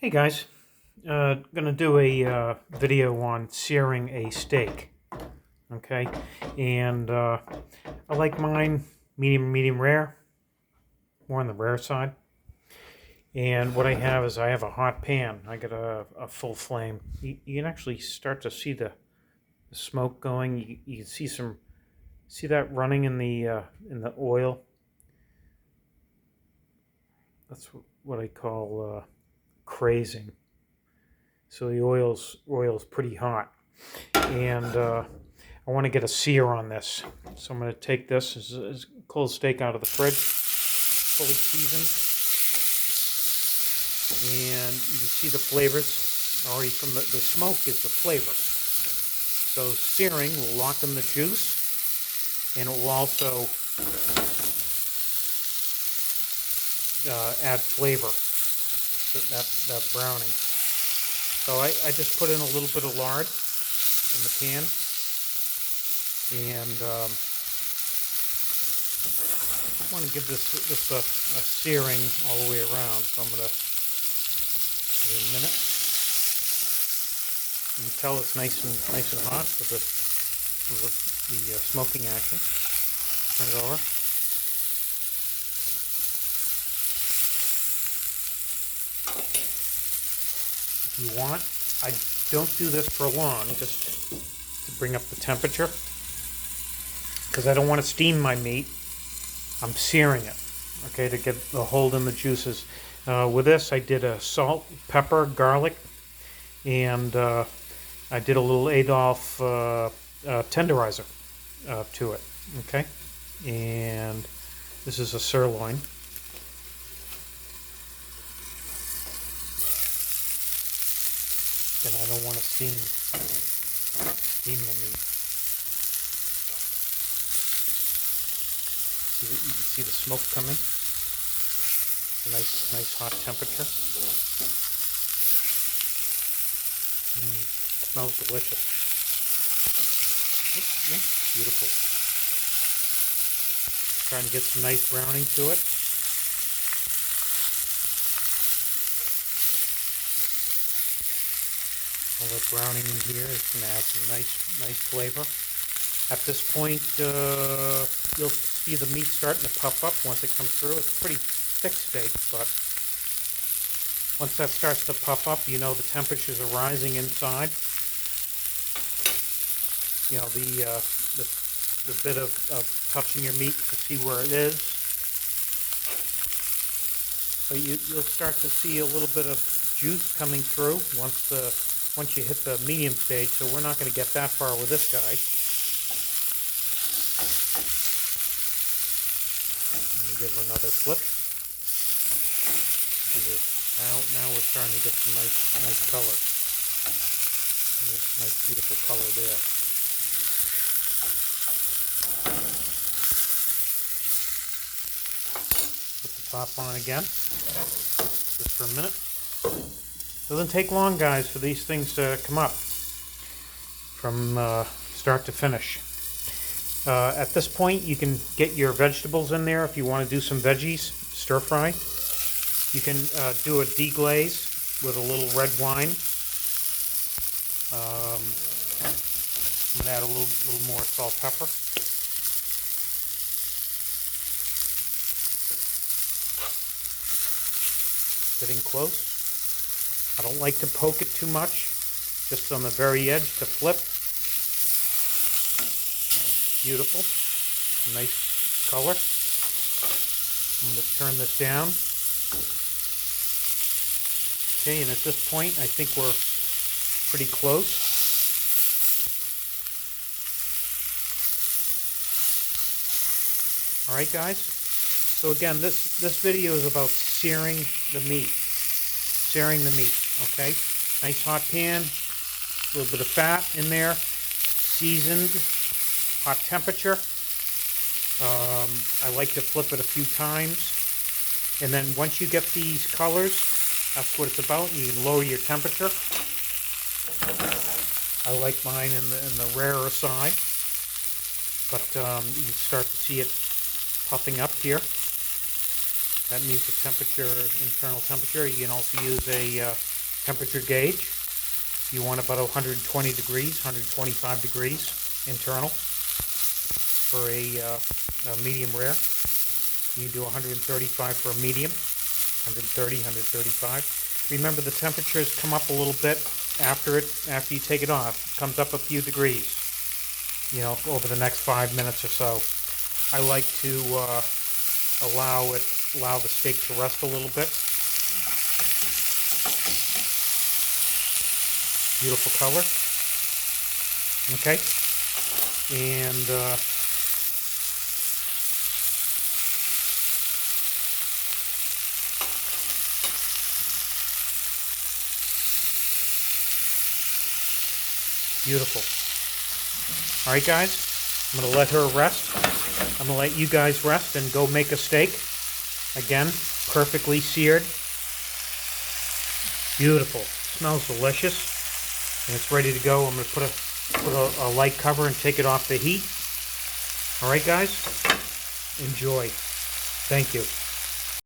Hey guys, gonna do a video on searing a steak. Okay, and I like mine medium rare, more on the rare side. And what I have is I have a hot pan. I got a full flame. You can actually start to see the smoke going. You can see that running in the oil. That's what I call crazing. So the oil's pretty hot, and I want to get a sear on this. So I'm going to take this as cold steak out of the fridge, fully seasoned, and you can see the flavors already from the smoke is the flavor. So searing will lock in the juice, and it will also add flavor to that browning. So I just put in a little bit of lard in the pan, and I want to give this a searing all the way around. So I'm going to give it a minute. You can tell it's nice and hot with the smoking action. Turn it over. If you want, I don't do this for long, just to bring up the temperature, because I don't want to steam my meat. I'm searing it, okay, to get the hold in the juices. With this, I did a salt, pepper, garlic, and I did a little Adolf tenderizer to it, okay? And this is a sirloin. Then I don't want to steam the meat. You can see the smoke coming. It's a nice hot temperature. Smells delicious. Oops, yeah, beautiful. Trying to get some nice browning to it. All the browning in here is going to add some nice flavor. At this point, you'll see the meat starting to puff up once it comes through. It's a pretty thick steak, but once that starts to puff up, you know the temperatures are rising inside. You know, the bit of touching your meat to see where it is. But you'll start to see a little bit of juice coming through once you hit the medium stage, so we're not going to get that far with this guy. Let me give her another flip. Now we're starting to get some nice color. Nice beautiful color there. Put the top on again, just for a minute. Doesn't take long, guys, for these things to come up from start to finish. At this point, you can get your vegetables in there if you want to do some veggies, stir fry. You can do a deglaze with a little red wine. I'm going to add a little more salt, pepper. Getting close. I don't like to poke it too much, just on the very edge to flip. Beautiful, nice color. I'm going to turn this down. Okay, and at this point, I think we're pretty close. All right, guys. So again, this video is about searing the meat. Searing the meat, okay? Nice hot pan, a little bit of fat in there, seasoned, hot temperature. I like to flip it a few times. And then once you get these colors, that's what it's about. You can lower your temperature. I like mine in the rarer side. But you can start to see it puffing up here. That means the temperature, internal temperature. You can also use a temperature gauge. You want about 120 degrees, 125 degrees internal for a medium rare. You do 135 for a medium, 130, 135. Remember, the temperatures come up a little bit after you take it off. It comes up a few degrees, over the next 5 minutes or so. I like to allow the steak to rest a little bit. Beautiful color. Okay, and beautiful. All right, guys, I'm going to let her rest. I'm going to let you guys rest and go make a steak. Again, perfectly seared. Beautiful. Smells delicious. And it's ready to go. I'm going to put a light cover and take it off the heat. All right, guys, enjoy. Thank you.